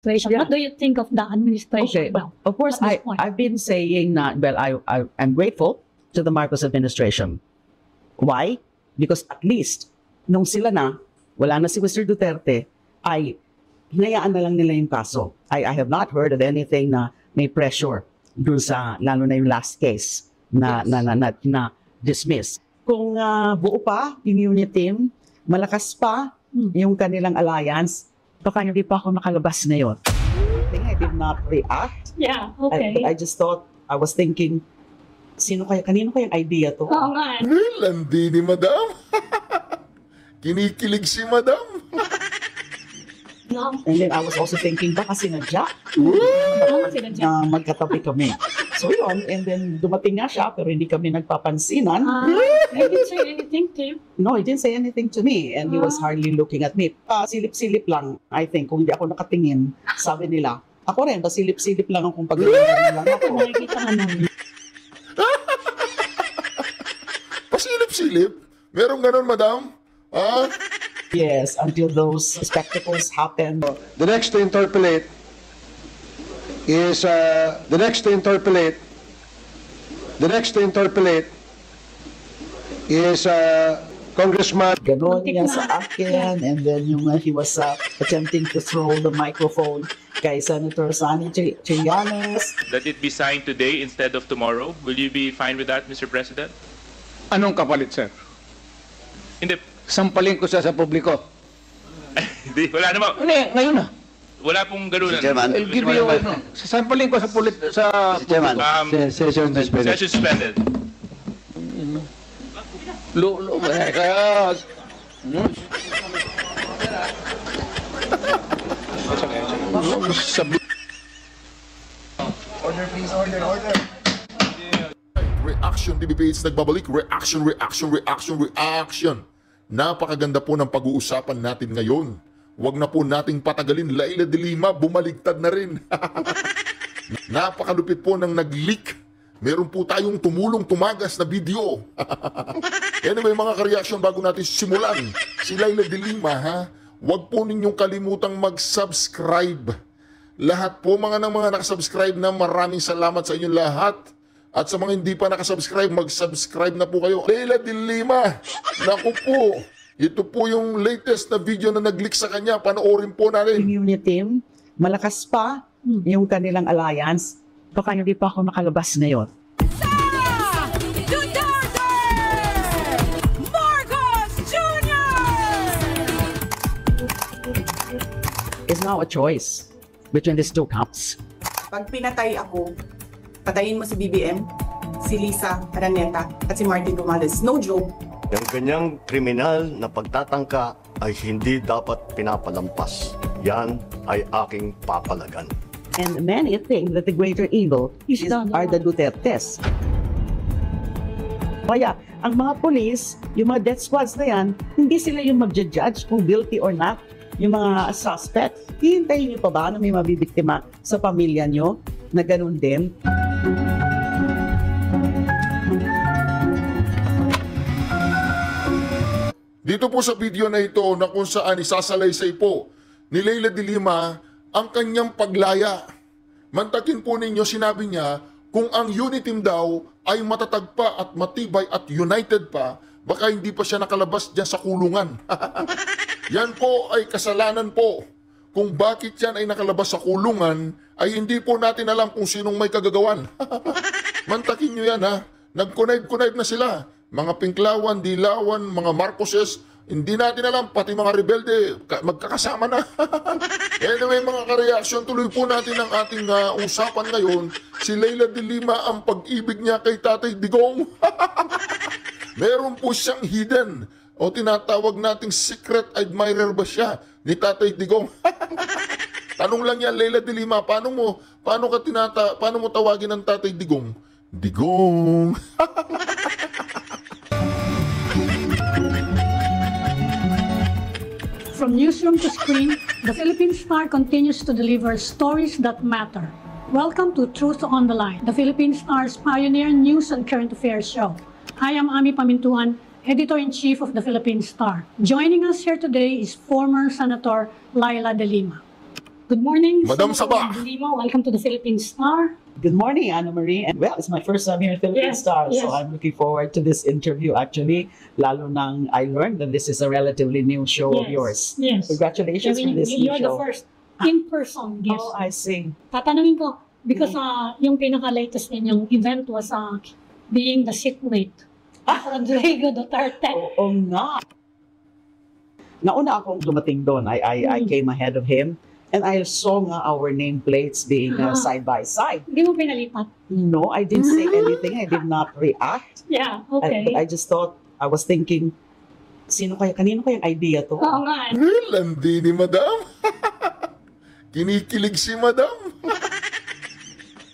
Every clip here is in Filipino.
administration. Yeah. What do you think of the administration? Okay, of course, at this point? I've been saying that, well, I'm grateful to the Marcos administration. Why? Because at least, nung sila na, wala na si Mr. Duterte, ay hinayaan na lang nila yung kaso. I have not heard of anything na may pressure dun sa, lalo na yung last case na dismiss. Kung buo pa yung unit team, malakas pa yung kanilang alliance, baka hindi pa ako nakalabas ngayon. I did not react. Yeah, okay. I just thought, I was thinking, kanino kayang idea to? Oo nga. Landi ni Madam. Kinikilig si Madam. No. And then I was also thinking, baka sinadya na magkatabi kami. So yun, and then dumating nga siya, pero hindi kami nagpapansinan. I didn't say anything to you. No, he didn't say anything to me, and he was hardly looking at me. Silip-silip lang, I think, kung hindi ako nakatingin, sabi nila. Ako rin, pasilip-silip lang akong pag-ilan lang ako. Nakikita nga namin. Pasilip-silip? Merong ganon, Madam? Ah? Yes, until those spectacles happen. The next to interpolate is Congressman. Ganon niya sa akin, and then yung he was attempting to throw the microphone kay Senator Sani Trillanes. That it be signed today instead of tomorrow. Will you be fine with that, Mr. President? Anong kapalit, sir? Hindi. Sampalin ko siya sa publiko. Hindi, wala naman. Hindi, ngayon na. Wala pong ganunan. Mr. Chairman. I'll give you, sampalin ko sa Mr. Chairman. session suspended. Session suspended. Kaya... Reaction DBPH nagbabalik. Reaction. Napakaganda po ng pag-uusapan natin ngayon. Huwag na po nating patagalin. Laila de Lima, bumaligtad na rin. Napakalupit po ng nag-leak. Meron po tayong tumulong-tumagas na video. Anyway, mga ka-reaction, bago natin simulan, si Laila de Lima, ha? Huwag po ninyong kalimutang mag-subscribe. Lahat po mga nakasubscribe na, maraming salamat sa inyong lahat. At sa mga hindi pa nakasubscribe, mag-subscribe na po kayo. Laila de Lima, naku po, ito po yung latest na video na nag-leak sa kanya. Panoorin po natin. Yung unit team, malakas pa yung kanilang alliance, baka hindi pa ako nakalabas ngayon. Duterte! Marcos Jr. It's now a choice between these two camps. Pag pinatay ako, patayin mo si BBM, si Lisa Araneta, at si Martin Romualdez. No joke. Ang ganyang kriminal na pagtatangka ay hindi dapat pinapalampas. Yan ay aking papalagan. And many think that the greater evil are the Dutertes. Kaya, ang mga police, yung mga death squads na yan, hindi sila yung mag-judge kung guilty or not. Yung mga suspect, hihintayin nyo pa ba na may mabibiktima sa pamilya nyo na ganun din? Dito po sa video na ito na kung saan isasalaysay po ni Laila de Lima ang kanyang paglaya. Mantakin po ninyo, sinabi niya, kung ang unit team daw ay matatag pa at matibay at united pa, baka hindi pa siya nakalabas dyan sa kulungan. Yan po ay kasalanan po. Kung bakit yan ay nakalabas sa kulungan, ay hindi po natin alam kung sinong may kagagawan. Mantakin nyo yan, ha. Nag-connive na sila. Mga Pinklawan, Dilawan, mga Marcoses, hindi natin alam, pati mga rebelde, magkakasama na. Anyway, mga ka-reaction, tuloy po natin ang ating usapan ngayon. Si Laila de Lima, ang pag-ibig niya kay Tatay Digong. Meron po siyang hidden, o tinatawag nating secret admirer ba siya ni Tatay Digong? Tanong lang yan, Laila de Lima, paano mo tawagin ang Tatay Digong? Digong. From newsroom to screen, the Philippine Star continues to deliver stories that matter. Welcome to Truth on the Line, the Philippine Star's pioneer news and current affairs show. I am Ami Pamintuan, Editor-in-Chief of the Philippine Star. Joining us here today is former Senator Laila de Lima. Good morning, Madam Senator Saba. De Lima. Welcome to the Philippine Star. Good morning, Anna Marie. And well, it's my first time here at Philippine Yes, Star, yes. so I'm looking forward to this interview actually. Lalo nang I learned that this is a relatively new show of yours. Yes. Congratulations for this new You're the show. first in-person guest. Oh, I see. Tatanungin ko, because yung pinaka-latest ninyong event was being the seatmate of Rodrigo Duterte. Oo nga. Nauna akong dumating doon. I came ahead of him. And I saw nga our nameplates being side by side. Hindi mo pinalipat? No, I didn't say anything. I did not react. Yeah, okay. But I just thought, I was thinking, kanino kayang idea to? Oo nga. Landi ni Madam. Kinikilig si Madam.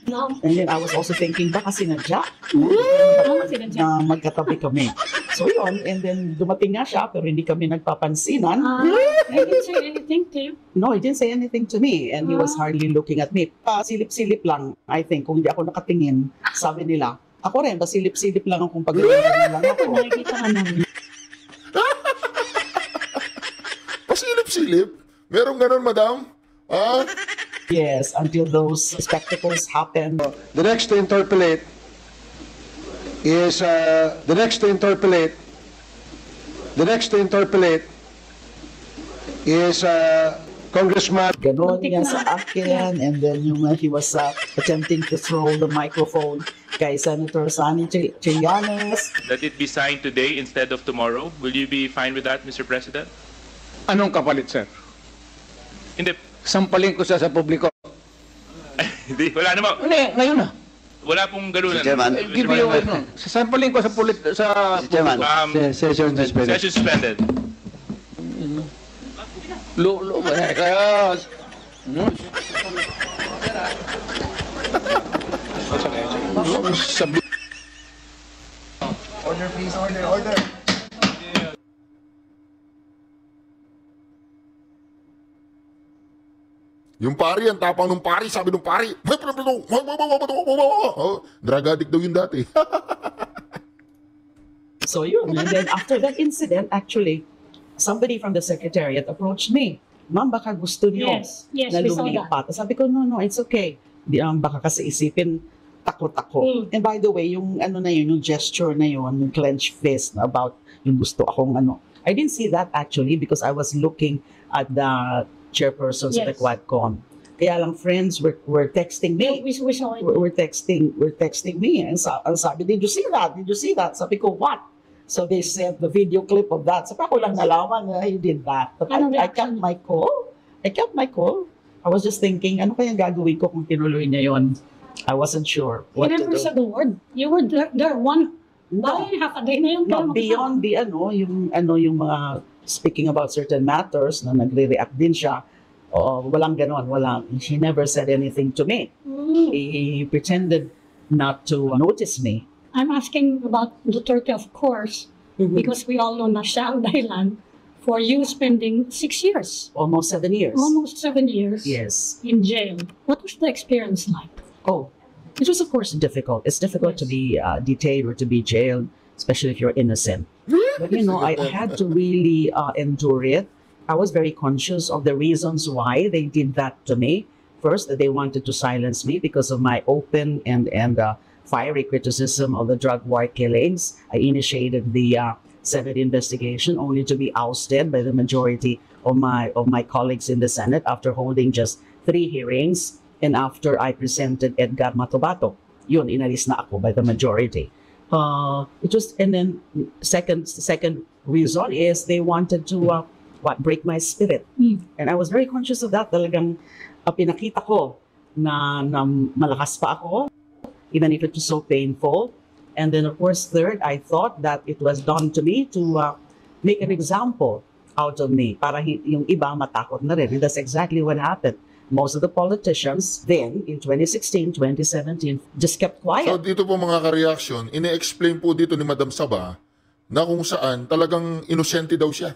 No. And then I was also thinking, baka sinadya Sinadya. na magkatabi kami. So yun, and then dumating nga siya, pero hindi kami nagpapansinan. I didn't say anything to you. No, he didn't say anything to me, and he was hardly looking at me. Pasilip-silip lang, I think, kung hindi ako nakatingin, sabi nila, ako rin, pasilip-silip lang akong pag-iwan lang ako. Nakikita ka namin. Pasilip-silip? Merong ganon, Madam? Yes, until those spectacles happened. The next to interpolate is Congressman. Ganon niya sa akin, and then he was attempting to throw the microphone kay Senator Sani Trillanes. That it be signed today instead of tomorrow. Will you be fine with that, Mr. President? Anong kapalit, sir? Hindi. Sampalin ko siya sa publiko. Hindi, wala naman. Hindi, ngayon na. Wala pong galunan. Give you, sampalin ko sa publiko. Session suspended. Session suspended. Kaya... Sabi... Yung pari, ang tapang ng pari, sabi ng pari, drug addict daw yun dati. So yun, and then after that incident, actually, somebody from the secretariat approached me. Ma'am, baka gusto niyo Yes, na we saw lumipat. Sabi ko, no, it's okay. Baka kasi isipin, takot ako. And by the way, yung yung gesture na yun, yung clenched fist na about yung gusto akong I didn't see that actually because I was looking at the chairpersons of the Quadcom. Kaya lang friends were texting me. We saw it. We're texting me. And sabi, did you see that? Did you see that? Sabi ko, what? So they sent the video clip of that. Sabi ko lang nalaman na he did that. But I kept my call. I was just thinking, ano kaya gagawin ko kung tinuloy niya yun? I wasn't sure what You to never do. said the word. You were there half a day na yun. No, beyond the yung mga speaking about certain matters na nagre-react din siya. Walang ganon, he never said anything to me. He pretended not to notice me. I'm asking about Duterte, of course, because we all know na siya ang dahilan for you spending 6 years. Almost 7 years. Almost 7 years. Yes. In jail. What was the experience like? Oh, it was of course difficult. It's difficult to be detained or to be jailed, especially if you're innocent. But I had to really endure it. I was very conscious of the reasons why they did that to me. First, that they wanted to silence me because of my open and fiery criticism of the drug war killings. I initiated the Senate investigation only to be ousted by the majority of my colleagues in the Senate after holding just 3 hearings and after I presented Edgar Matobato. Yun, inalis na ako by the majority. And then second reason is they wanted to break my spirit. And I was very conscious of that. Talagang pinakita ko na malakas pa ako, even if it was so painful. And then, of course, third, I thought that it was done to me to make an example out of me para yung iba matakot na rin. And that's exactly what happened. Most of the politicians then, in 2016, 2017, just kept quiet. So dito po mga ka-reaction, ine-explain po dito ni Madam Saba na kung saan talagang inosente daw siya.